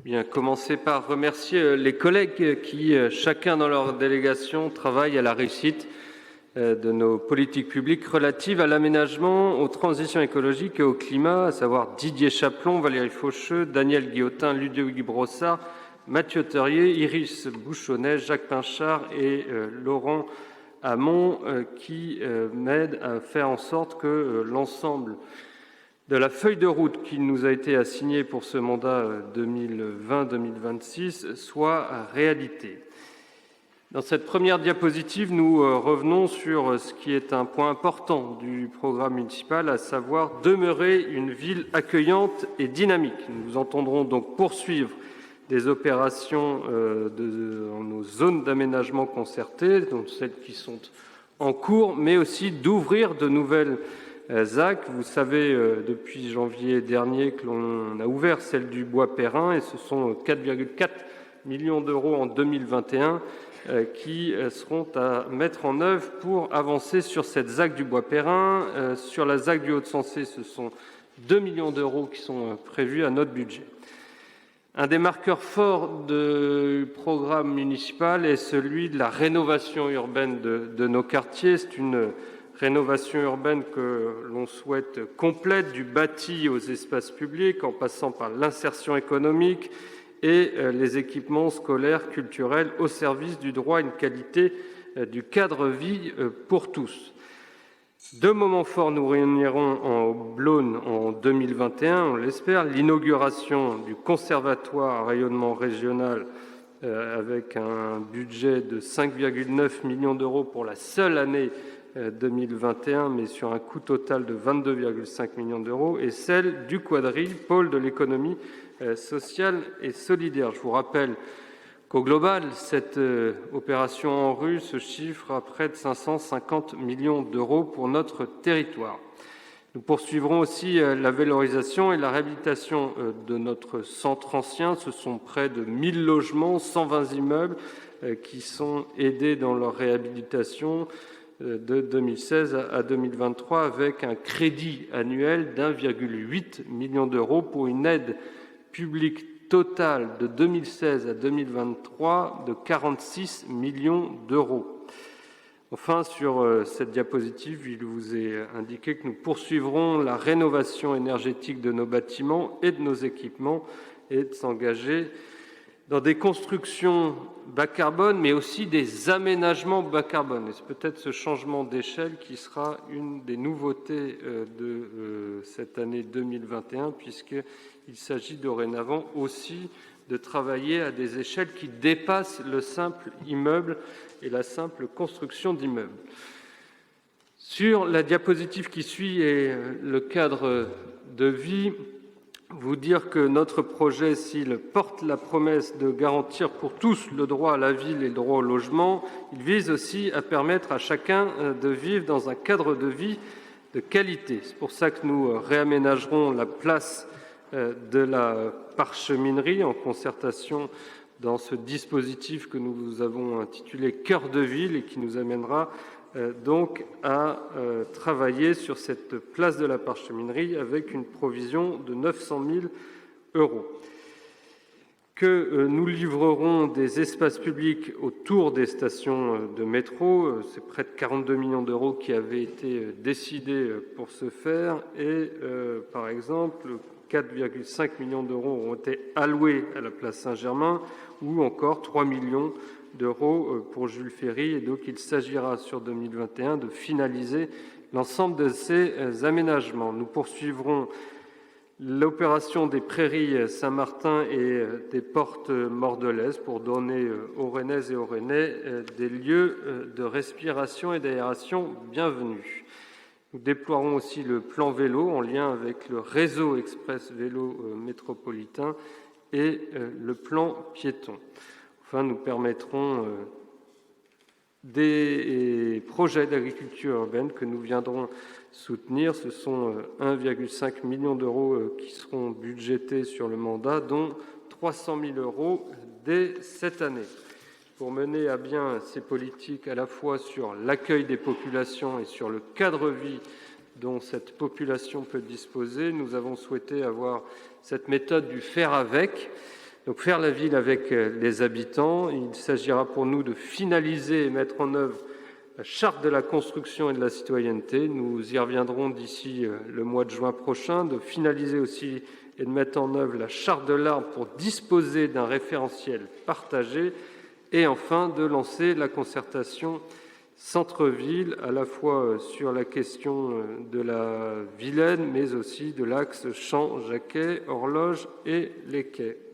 Bien, commencer par remercier les collègues qui, chacun dans leur délégation, travaillent à la réussite de nos politiques publiques relatives à l'aménagement, aux transitions écologiques et au climat, à savoir Didier Chaplon, Valérie Faucheux, Daniel Guillotin, Ludovic Brossard, Mathieu Terrier, Iris Bouchonnet, Jacques Pinchard et Laurent Hamon qui m'aident à faire en sorte que l'ensemble de la feuille de route qui nous a été assignée pour ce mandat 2020-2026 soit réalité. Dans cette première diapositive, nous revenons sur ce qui est un point important du programme municipal, à savoir demeurer une ville accueillante et dynamique. Nous entendrons donc poursuivre des opérations dans nos zones d'aménagement concertées, donc celles qui sont en cours, mais aussi d'ouvrir de nouvelles ZAC. Vous savez depuis janvier dernier que l'on a ouvert celle du Bois-Perrin et ce sont 4,4 millions d'euros en 2021 qui seront à mettre en œuvre pour avancer sur cette ZAC du Bois-Perrin. Sur la ZAC du Hauts-de-Sancerre, ce sont 2 millions d'euros qui sont prévus à notre budget. Un des marqueurs forts du programme municipal est celui de la rénovation urbaine de nos quartiers. C'est une rénovation urbaine que l'on souhaite complète, du bâti aux espaces publics, en passant par l'insertion économique et les équipements scolaires, culturels, au service du droit à une qualité du cadre-vie pour tous. Deux moments forts nous réuniront en Blône en 2021, on l'espère, l'inauguration du conservatoire à rayonnement régional avec un budget de 5,9 millions d'euros pour la seule année 2021, mais sur un coût total de 22,5 millions d'euros, et celle du Quadri, pôle de l'économie sociale et solidaire. Je vous rappelle qu'au global, cette opération ANRU se chiffre à près de 550 millions d'euros pour notre territoire. Nous poursuivrons aussi la valorisation et la réhabilitation de notre centre ancien. Ce sont près de 1000 logements, 120 immeubles qui sont aidés dans leur réhabilitation de 2016 à 2023 avec un crédit annuel d'1,8 million d'euros pour une aide publique totale de 2016 à 2023 de 46 millions d'euros. Enfin, sur cette diapositive, il vous est indiqué que nous poursuivrons la rénovation énergétique de nos bâtiments et de nos équipements et de s'engager dans des constructions bas carbone, mais aussi des aménagements bas carbone. Et c'est peut-être ce changement d'échelle qui sera une des nouveautés de cette année 2021, puisqu'il s'agit dorénavant aussi de travailler à des échelles qui dépassent le simple immeuble et la simple construction d'immeubles. Sur la diapositive qui suit et le cadre de vie, vous dire que notre projet, s'il porte la promesse de garantir pour tous le droit à la ville et le droit au logement, il vise aussi à permettre à chacun de vivre dans un cadre de vie de qualité. C'est pour ça que nous réaménagerons la place de la parcheminerie en concertation dans ce dispositif que nous avons intitulé « Cœur de ville » et qui nous amènera donc à travailler sur cette place de la parcheminerie avec une provision de 900 000 euros. Que nous livrerons des espaces publics autour des stations de métro, c'est près de 42 millions d'euros qui avaient été décidés pour ce faire et par exemple 4,5 millions d'euros ont été alloués à la place Saint-Germain ou encore 3 millions d'euros pour Jules Ferry. Et donc, il s'agira sur 2021 de finaliser l'ensemble de ces aménagements. Nous poursuivrons l'opération des prairies Saint-Martin et des portes mordelaises pour donner aux Rennaises et aux Rennais des lieux de respiration et d'aération bienvenus. Nous déploierons aussi le plan vélo en lien avec le réseau express vélo métropolitain et le plan piéton. Enfin, nous permettrons des projets d'agriculture urbaine que nous viendrons soutenir. Ce sont 1,5 million d'euros qui seront budgétés sur le mandat, dont 300 000 euros dès cette année. Pour mener à bien ces politiques à la fois sur l'accueil des populations et sur le cadre de vie dont cette population peut disposer, nous avons souhaité avoir cette méthode du faire avec, Donc faire la ville avec les habitants, il s'agira pour nous de finaliser et mettre en œuvre la charte de la construction et de la citoyenneté. Nous y reviendrons d'ici le mois de juin prochain, de finaliser aussi et de mettre en œuvre la charte de l'arbre pour disposer d'un référentiel partagé et enfin de lancer la concertation centre-ville, à la fois sur la question de la Vilaine, mais aussi de l'axe Champs, Jacquet, Horloge et Les Quais.